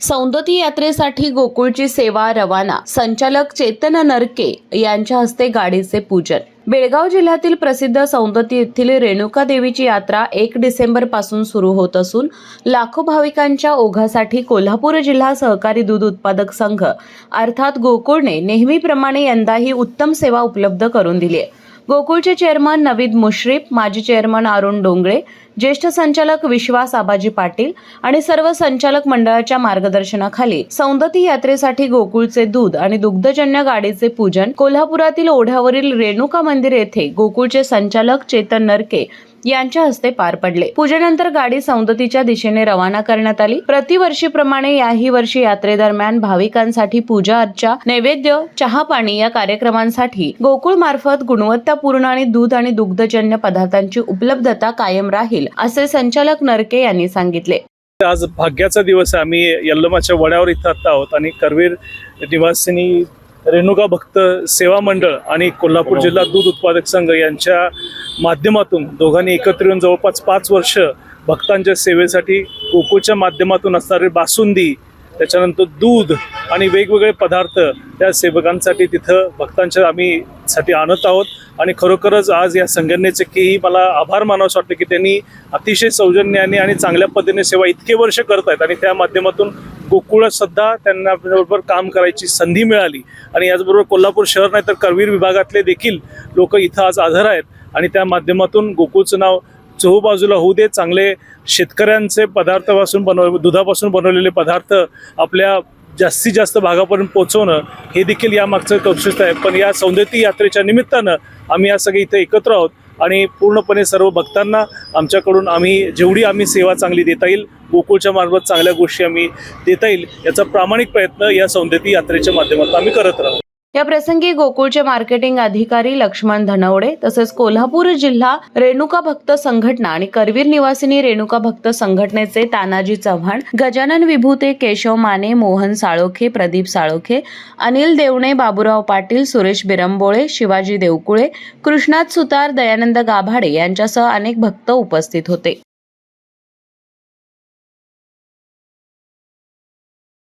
सौंदती यात्रेसाठी गोकुळची सेवा रवाना. संचालक चेतन नरके यांच्या हस्ते गाडीचे पूजन. बेळगाव जिल्ह्यातील प्रसिद्ध सौंदती येथील रेणुका देवीची यात्रा 1 डिसेंबर पासून सुरू होत असून लाखो भाविकांच्या ओघासाठी कोल्हापूर जिल्हा सहकारी दूध उत्पादक संघ अर्थात गोकुळने नेहमीप्रमाणे यंदाही उत्तम सेवा उपलब्ध करून दिली आहे. गोकुळचे चेअरमन नवीद मुश्रीफ, माजी चेअरमन अरुण डोंगळे, ज्येष्ठ संचालक विश्वास आबाजी पाटील आणि सर्व संचालक मंडळाच्या मार्गदर्शनाखाली सौंदती यात्रेसाठी गोकुळचे दूध आणि दुग्धजन्य गाडीचे पूजन कोल्हापुरातील ओढ्यावरील रेणुका मंदिर येथे गोकुळचे संचालक चेतन नरके यांच्या हस्ते पार पडले. पूजेनंतर गाडी सौंदतीच्या दिशेने रवाना करण्यात आली. प्रतिवर्षीप्रमाणे याही वर्षी यात्रेदरम्यान भाविकांसाठी पूजा अर्चा, नैवेद्य, चहा पाणी या कार्यक्रमांसाठी गोकुळ मार्फत गुणवत्तापूर्ण आणि दूध आणि दुग्धजन्य पदार्थांची उपलब्धता कायम राहील असे संचालक नरके यांनी सांगितले. आज भाग्याचा दिवस आहे. आम्ही यल्लमाच्या वड्यावर इथं आता आहोत आणि करवीर निवासिनी रेणुका भक्त सेवा मंडळ आणि कोल्हापूर जिल्हा दूध उत्पादक संघ यांच्या माध्यमातून दोघांनी एकत्र येऊन जवळपास 5 वर्ष भक्तांच्या सेवेसाठी गोकुळच्या माध्यमातून असणारे बासुंदी, त्याच्यानंतर दूध आणि वेगवेगळे पदार्थ त्या सेवकांसाठी तिथं भक्तांच्या आम्ही साठी आणत आहोत. आणि खरोखरच आज या संघटनेचे की मला आभार मानावंसं वाटतं की त्यांनी अतिशय सौजन्याने आणि चांगल्या पद्धतीने सेवा इतके वर्ष करत आहेत आणि त्या माध्यमातून गोकुळात सुद्धा त्यांना बरोबर काम करायची संधी मिळाली. आणि याचबरोबर कोल्हापूर शहर नाही तर करवीर विभागातले देखील लोक इथं आज हजर आहेत आणि त्या माध्यमातून गोकुळचं नाव चहूबाजूला होऊ दे. चांगले शेतकऱ्यांचे पदार्थापासून दुधापासून बनवलेले पदार्थ आपल्या जास्तीत जास्त भागापर्यंत पोहोचवणं हे देखील यामागचं कौशल्य आहे. पण या सौंदती यात्रेच्या निमित्तानं आम्ही या सगळे इथे एकत्र आहोत आणि पूर्णपणे सर्व भक्तांना आमच्याकडून जेवढी आम्ही सेवा चांगली देता येईल, गोकुळच्या मार्फत चांगल्या गोष्टी आम्ही देता येईल याचा प्रामाणिक प्रयत्न या सौंदती यात्रेच्या माध्यमातून आम्ही करत राहू. या प्रसंगी गोकुळचे मार्केटिंग अधिकारी लक्ष्मण धनवडे तसेच कोल्हापूर जिल्हा रेणुका भक्त संघटना आणि करवीर निवासिनी रेणुका भक्त संघटनेचे तानाजी चव्हाण, गजानन विभूते, केशव माने, मोहन साळोखे, प्रदीप साळोखे, अनिल देवणे, बाबूराव पाटील, सुरेश बिरंबोळे, शिवाजी देवकुळे, कृष्णात सुतार, दयानंद गाभाडे यांच्यासह अनेक भक्त उपस्थित होते.